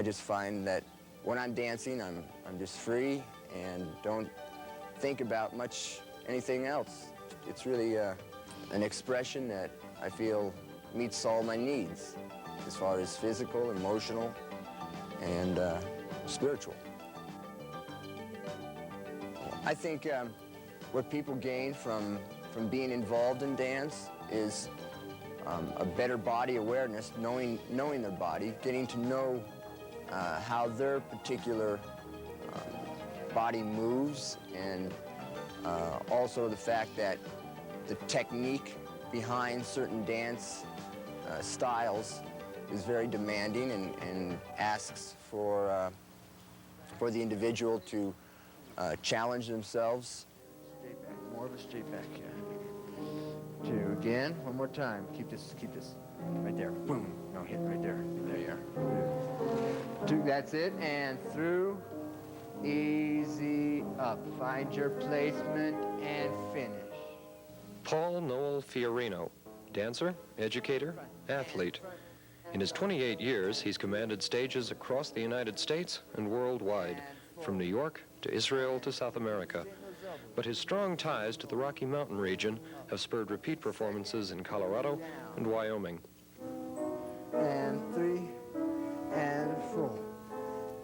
I just find that when I'm dancing, I'm just free and don't think about much anything else. It's really an expression that I feel meets all my needs as far as physical, emotional, and spiritual. I think what people gain from being involved in dance is a better body awareness, knowing their body, getting to know how their particular body moves, and also the fact that the technique behind certain dance styles is very demanding and asks for the individual to challenge themselves. Straight back, more of a straight back, yeah. 2, again, one more time. Keep this, right there, boom. No, hit right there, there you are. 2, that's it, and through, easy up. Find your placement and finish. Paul Noel Fiorino, dancer, educator, athlete. In his 28 years, he's commanded stages across the United States and worldwide, from New York to Israel to South America. But his strong ties to the Rocky Mountain region have spurred repeat performances in Colorado and Wyoming. And 3, and 4,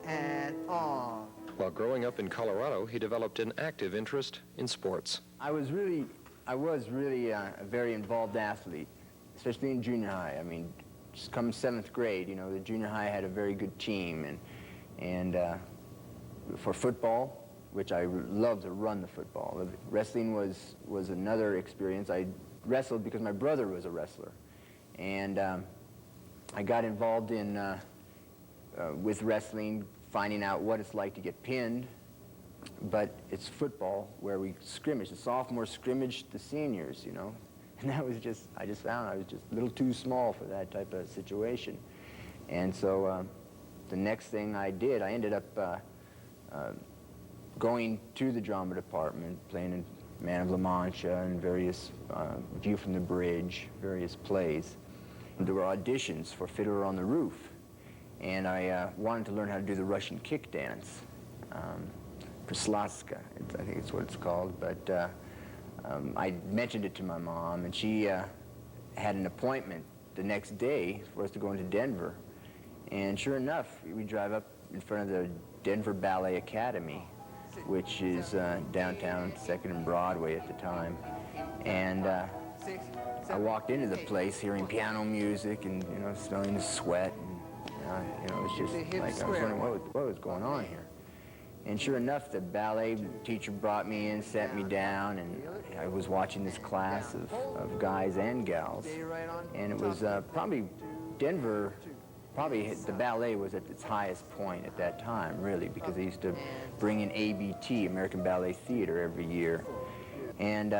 and on. While growing up in Colorado, he developed an active interest in sports. I was really a very involved athlete, especially in junior high. I mean, just come 7th grade, you know, the junior high had a very good team, and for football, which I loved to run the football. Wrestling was another experience. I wrestled because my brother was a wrestler, and I got involved in with wrestling, finding out what it's like to get pinned. But it's football where we scrimmage. The sophomores scrimmaged the seniors, you know, and that was just, I just found I was just a little too small for that type of situation. And so the next thing I did, I ended up going to the drama department, playing in Man of La Mancha and various View from the Bridge, various plays. There were auditions for Fiddler on the Roof, and I wanted to learn how to do the Russian kick dance. Prislaska, I think it's what it's called, but I mentioned it to my mom, and she had an appointment the next day for us to go into Denver. And sure enough, we drive up in front of the Denver Ballet Academy, which is downtown 2nd and Broadway at the time. And I walked into the place hearing piano music and, you know, smelling the sweat. And, you know, it was just like, I was wondering what was going on here. And sure enough, the ballet teacher brought me in, sat me down, and I was watching this class of guys and gals. And it was probably Denver, the ballet was at its highest point at that time, really, because they used to bring in ABT, American Ballet Theater, every year. And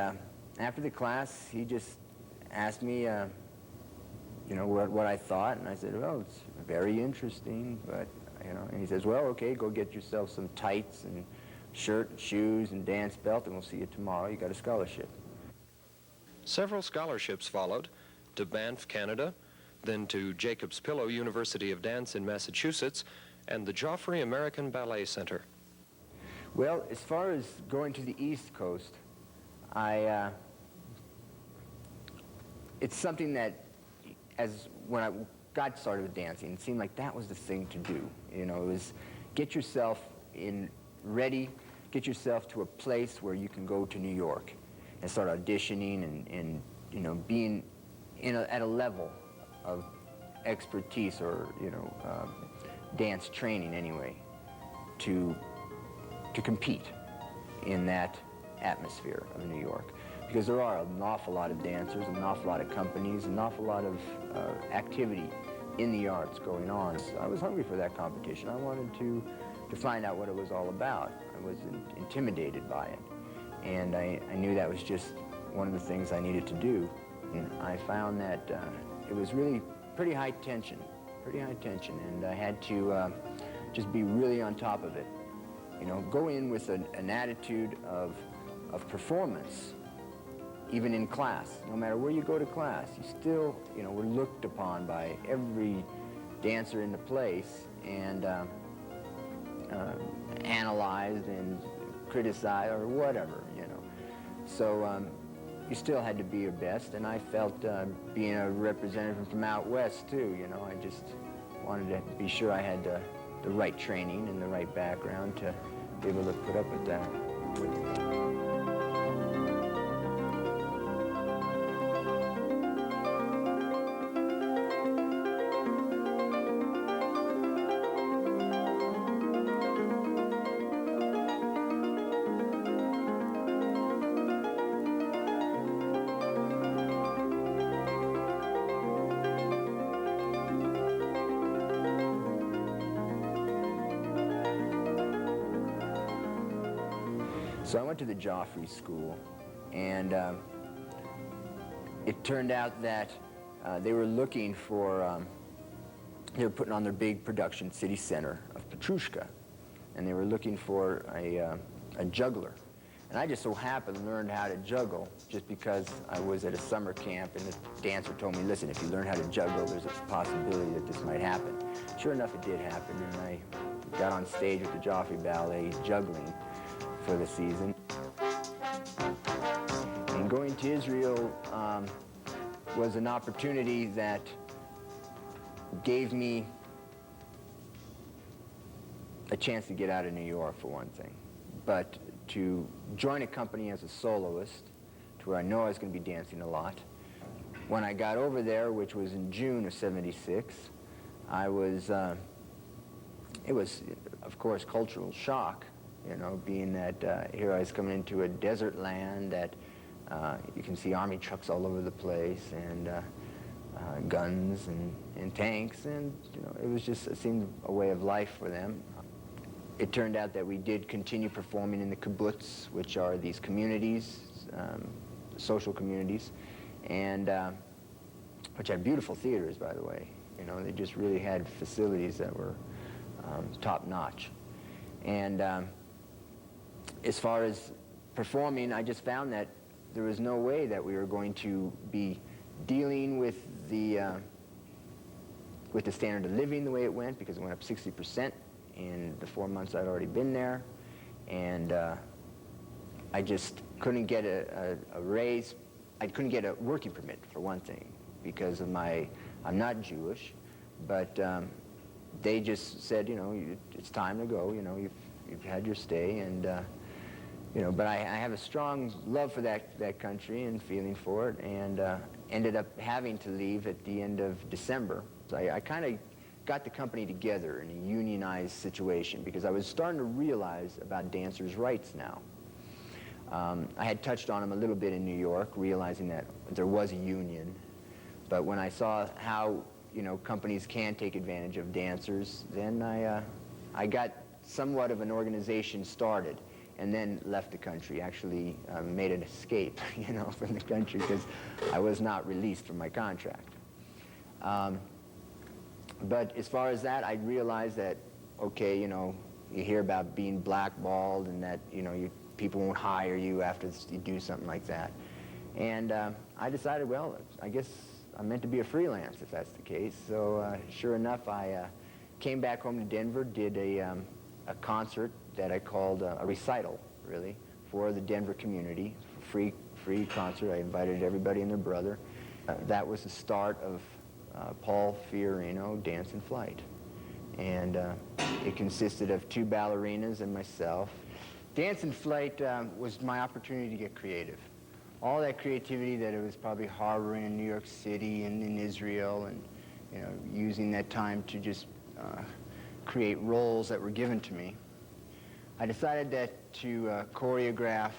after the class, he just asked me, you know, what I thought, and I said, well, it's very interesting, but, you know, and he says, well, okay, go get yourself some tights and shirt and shoes and dance belt, and we'll see you tomorrow. You got a scholarship. Several scholarships followed, to Banff, Canada, then to Jacob's Pillow University of Dance in Massachusetts, and the Joffrey American Ballet Center. Well, as far as going to the East Coast, it's something that, when I got started with dancing, it seemed like that was the thing to do. You know, it was get yourself ready, get yourself to a place where you can go to New York and start auditioning and you know, being at a level of expertise or, you know, dance training anyway, to compete in that atmosphere of New York. Because there are an awful lot of dancers, an awful lot of companies, an awful lot of activity in the arts going on. So I was hungry for that competition. I wanted to find out what it was all about. I was intimidated by it. And I knew that was just one of the things I needed to do. And I found that it was really pretty high tension, and I had to just be really on top of it. You know, go in with an attitude of performance, even in class. No matter where you go to class, you still, you know, were looked upon by every dancer in the place, and analyzed and criticized or whatever, you know. So you still had to be your best, and I felt being a representative from out west too, you know, I just wanted to be sure I had the right training and the right background to be able to put up with that. So I went to the Joffrey School, and it turned out that they were looking for, they were putting on their big production, City Center of Petrushka, and they were looking for a juggler. And I just so happened to learn how to juggle just because I was at a summer camp, and the dancer told me, listen, if you learn how to juggle, there's a possibility that this might happen. Sure enough, it did happen, and I got on stage with the Joffrey Ballet juggling for the season. And going to Israel was an opportunity that gave me a chance to get out of New York, for one thing. But to join a company as a soloist, to where I know I was going to be dancing a lot. When I got over there, which was in June of '76, I was, it was, of course, cultural shock. You know, being that here I was coming into a desert land that you can see army trucks all over the place, and guns and tanks, and you know, it was just, it seemed a way of life for them. It turned out that we did continue performing in the kibbutz, which are these communities, social communities, and which had beautiful theaters, by the way. You know, they just really had facilities that were top-notch. And as far as performing, I just found that there was no way that we were going to be dealing with the standard of living the way it went, because it went up 60% in the 4 months I'd already been there, and I just couldn't get a raise. I couldn't get a working permit, for one thing, because of I'm not Jewish, but they just said, you know, it's time to go, you know, you've had your stay, and you know, but I have a strong love for that country and feeling for it, and ended up having to leave at the end of December. So I kind of got the company together in a unionized situation, because I was starting to realize about dancers' rights now. I had touched on them a little bit in New York, realizing that there was a union, but when I saw how, you know, companies can take advantage of dancers, then I got somewhat of an organization started, and then left the country, actually made an escape, you know, from the country, because I was not released from my contract. But as far as that, I realized that, okay, you know, you hear about being blackballed and that, you know, people won't hire you after you do something like that. And I decided, well, I guess I'm meant to be a freelance if that's the case. So sure enough, I came back home to Denver, did a concert that I called a recital, really, for the Denver community, free concert. I invited everybody and their brother. That was the start of Paul Fiorino Dance in Flight. And it consisted of 2 ballerinas and myself. Dance in Flight was my opportunity to get creative. All that creativity that I was probably harboring in New York City and in Israel, and you know, using that time to just create roles that were given to me. I decided that to choreograph,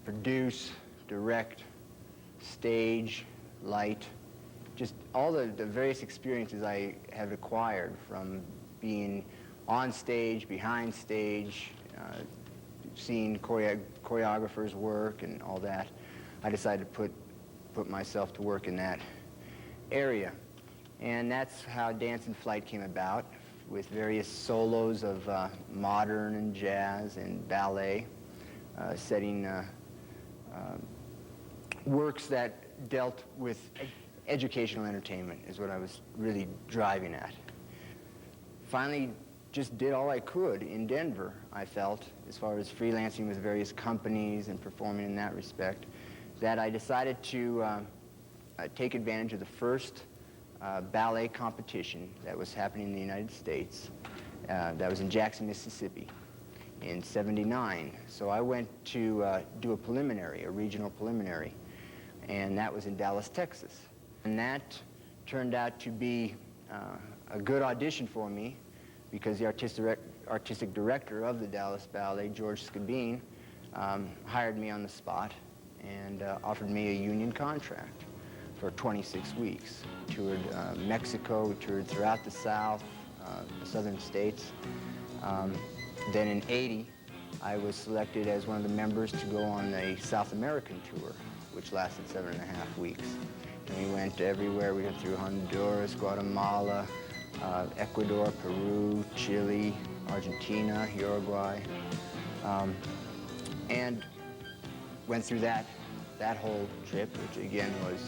produce, direct, stage, light, just all the various experiences I have acquired from being on stage, behind stage, seeing choreographers work and all that. I decided to put myself to work in that area. And that's how Dance in Flight came about, with various solos of modern and jazz and ballet, setting works that dealt with educational entertainment is what I was really driving at. finally just did all I could in Denver, I felt, as far as freelancing with various companies and performing in that respect, that I decided to take advantage of the first ballet competition that was happening in the United States. That was in Jackson, Mississippi in '79. So I went to do a preliminary, a regional preliminary, and that was in Dallas, Texas. And that turned out to be a good audition for me, because the artistic director of the Dallas Ballet, George Skabeen, hired me on the spot and offered me a union contract for 26 weeks. We toured Mexico, we toured throughout the South, the southern states. Then in '80, I was selected as one of the members to go on a South American tour, which lasted 7.5 weeks. And we went everywhere. We went through Honduras, Guatemala, Ecuador, Peru, Chile, Argentina, Uruguay, and went through that whole trip, which again was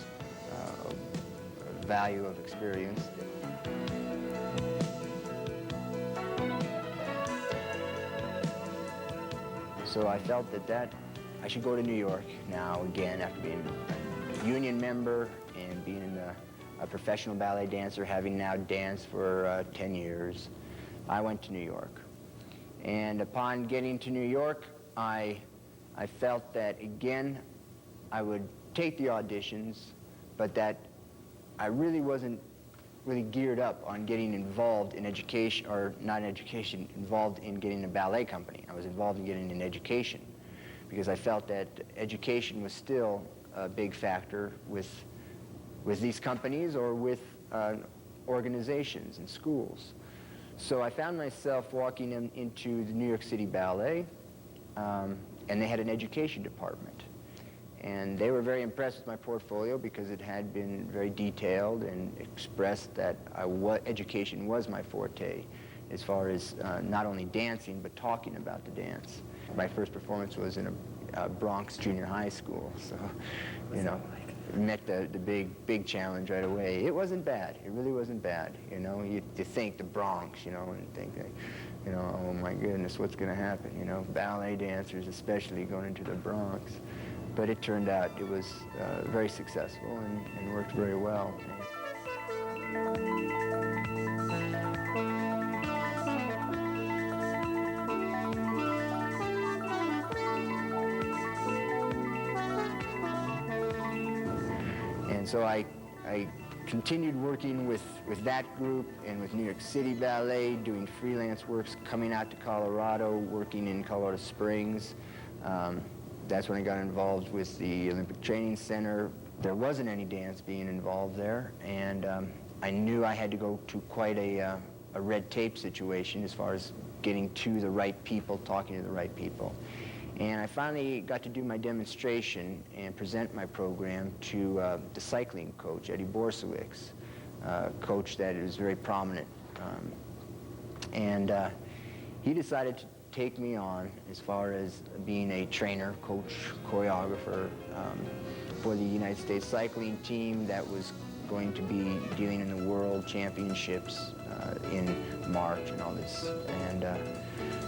a value of experience. So I felt that I should go to New York now again, after being a union member and being a professional ballet dancer, having now danced for 10 years. I went to New York. And upon getting to New York, I felt that, again, I would take the auditions, but that I really wasn't really geared up on getting involved in education, or not in education, involved in getting a ballet company. I was involved in getting an education, because I felt that education was still a big factor with these companies or with organizations and schools. So I found myself walking into the New York City Ballet, and they had an education department. And they were very impressed with my portfolio, because it had been very detailed and expressed that education was my forte, as far as not only dancing, but talking about the dance. My first performance was in a Bronx junior high school, so, you know, met the big challenge right away. It wasn't bad. It really wasn't bad. You know, you think the Bronx, you know, and think, you know, oh my goodness, what's going to happen? You know, ballet dancers, especially going into the Bronx. But it turned out it was very successful and worked very well. And so I continued working with that group and with New York City Ballet, doing freelance works, coming out to Colorado, working in Colorado Springs. That's when I got involved with the Olympic Training Center. There wasn't any dance being involved there, and I knew I had to go to quite a red tape situation as far as getting to the right people, talking to the right people. And I finally got to do my demonstration and present my program to the cycling coach, Eddie Borsowicz, a coach that is very prominent. He decided to take me on as far as being a trainer, coach, choreographer for the United States cycling team that was going to be dealing in the World Championships in March and all this. And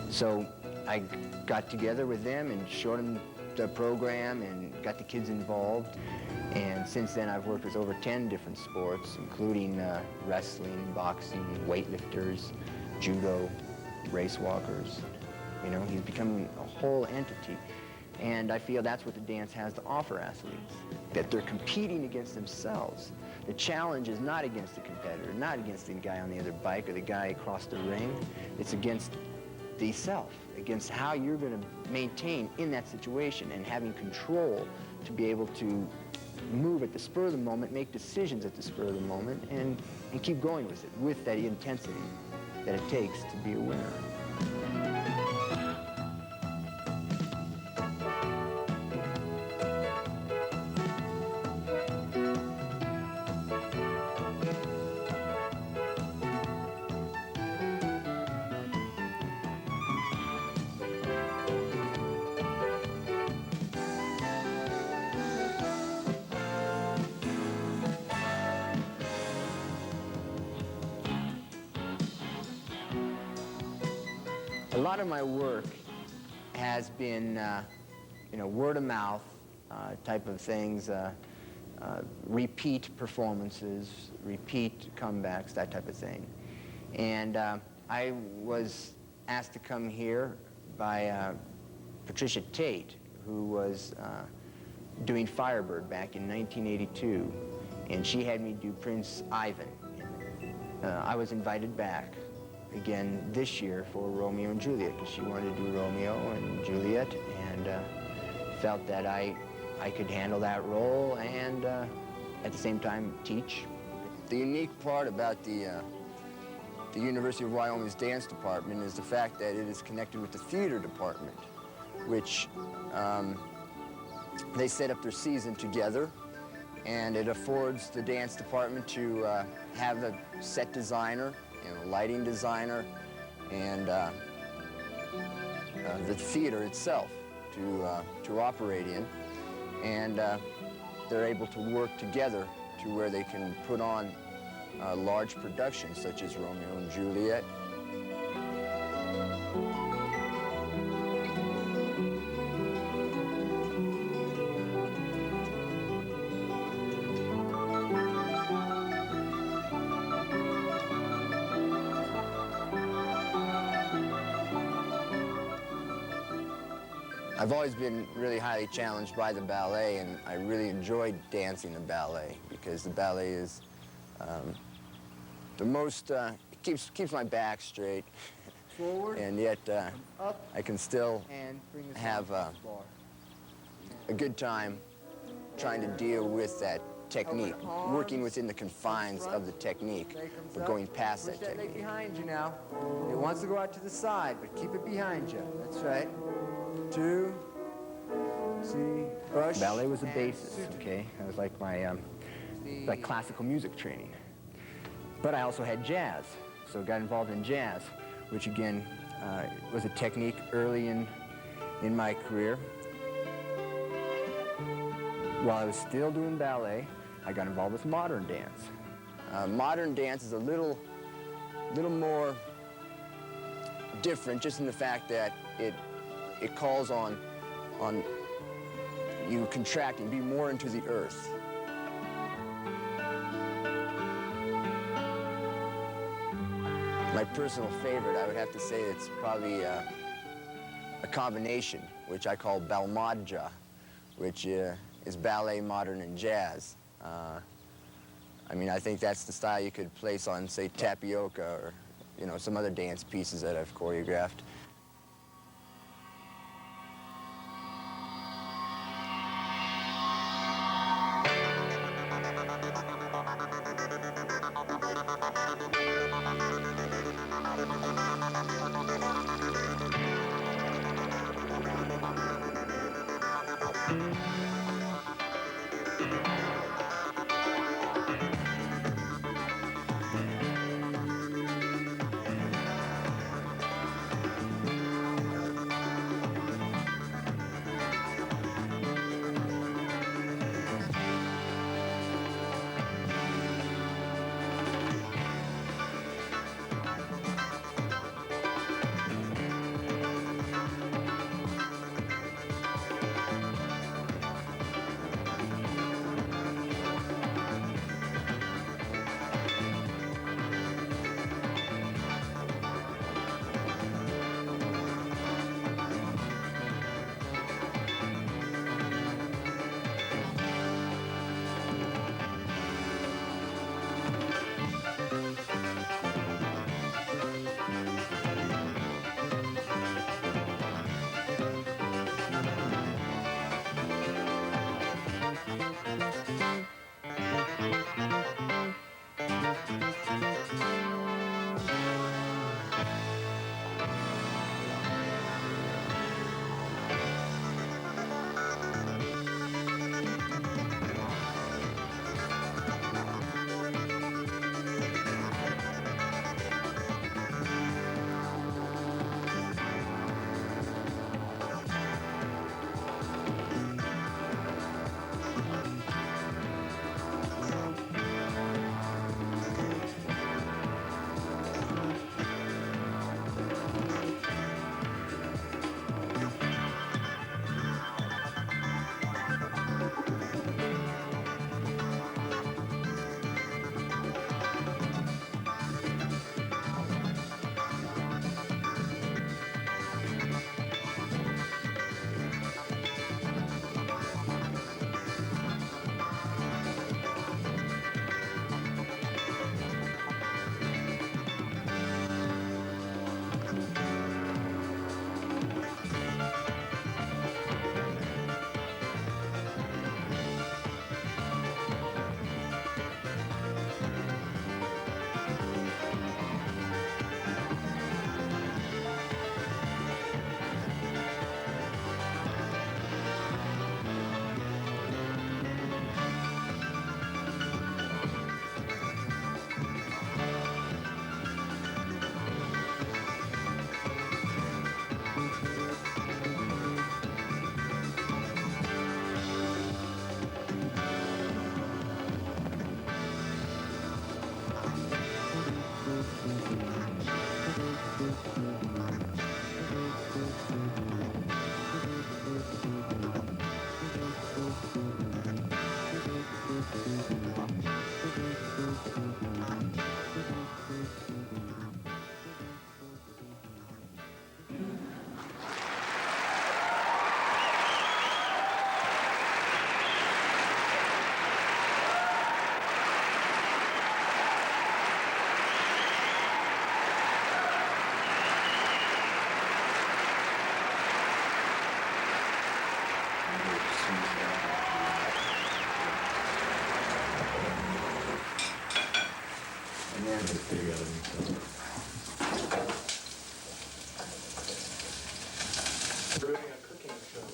so I got together with them and showed them the program and got the kids involved. And since then I've worked with over 10 different sports, including wrestling, boxing, weightlifters, judo, race walkers. You know, he's becoming a whole entity. And I feel that's what the dance has to offer athletes, that they're competing against themselves. The challenge is not against the competitor, not against the guy on the other bike or the guy across the ring. It's against the self, against how you're going to maintain in that situation and having control to be able to move at the spur of the moment, make decisions at the spur of the moment, and keep going with it, with that intensity that it takes to be a winner. lot of my work has been, word of mouth type of things, repeat performances, repeat comebacks, that type of thing. And I was asked to come here by Patricia Tate, who was doing Firebird back in 1982, and she had me do Prince Ivan. I was invited back again this year for Romeo and Juliet, because she wanted to do Romeo and Juliet, and felt that I could handle that role and at the same time teach. The unique part about the University of Wyoming's dance department is the fact that it is connected with the theater department, which they set up their season together, and it affords the dance department to have a set designer and a lighting designer and the theater itself to operate in, and they're able to work together to where they can put on large productions such as Romeo and Juliet. I've always been really highly challenged by the ballet, and I really enjoyed dancing the ballet because the ballet is the most, it keeps my back straight, Forward, and yet up, I can still and bring us have down to the bar. a good time trying to deal with that technique, working within the confines of the technique, but going past Push that that leg technique. behind you now. It wants to go out to the side, but keep it behind you. That's right. 2, see, brush. Ballet was a and basis, suture. okay? It was like my like classical music training. But I also had jazz, so got involved in jazz, which again was a technique early in my career. While I was still doing ballet, I got involved with modern dance. Modern dance is a little more different, just in the fact that it calls on you contracting, be more into the earth. My personal favorite, I would have to say it's probably a combination, which I call balmadja, which is ballet, modern, and jazz. I mean, I think that's the style you could place on, say, tapioca or, some other dance pieces that I've choreographed.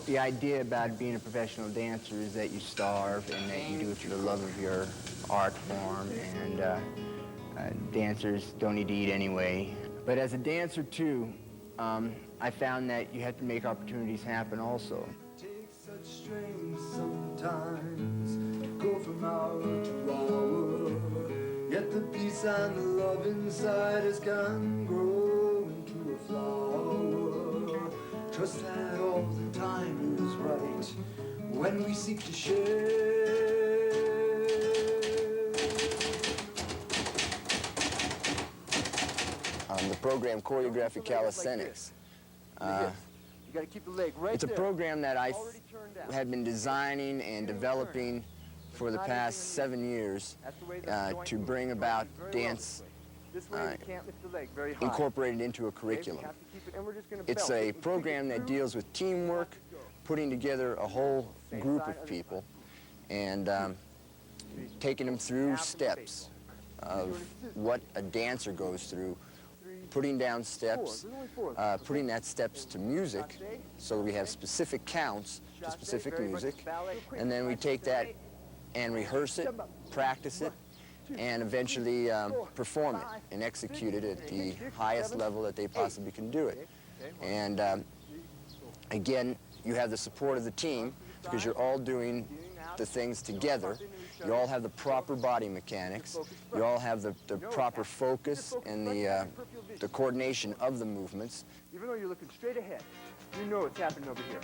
The idea about being a professional dancer is that you starve and that you do it for the love of your art form, and dancers don't need to eat anyway. But as a dancer, too, I found that you have to make opportunities happen also. Take such strength sometimes to go from hour to hour, yet the peace and the love inside us can grow into a flower. Trust that all the time is right when we seek to share. The program Choreographed Calisthenics. You got to keep the leg right It's a there. program that I Already turned out. had been designing and developing for the past 7 years That's the way the joint to moves. bring about Very well dance this way. You can't lift the leg very high. incorporated into a Okay, we curriculum. have to keep it, and we're just gonna It's belt. a We kick program it that through. deals with teamwork, putting together a whole group of people, and taking them through steps of what a dancer goes through, putting down steps, putting that steps to music, so we have specific counts to specific music, and then we take that and rehearse it, practice it, and eventually perform it and execute it at the highest level that they possibly can do it. And again, you have the support of the team because you're all doing the things together. You all have the proper body mechanics. You all have the proper focus and the coordination of the movements. Even though you're looking straight ahead, you know what's happening over here.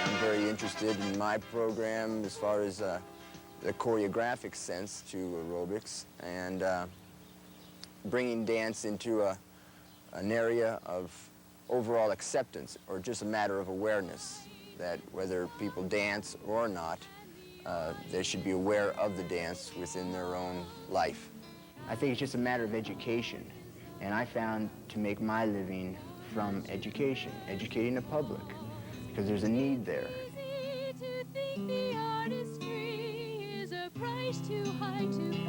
I'm very interested in my program as far as the choreographic sense to aerobics and bringing dance into an area of overall acceptance, or just a matter of awareness, that whether people dance or not, they should be aware of the dance within their own life. I think it's just a matter of education, and I found to make my living from education, educating the public, because there's a need there. Easy to think the artistry is a price too high to pay.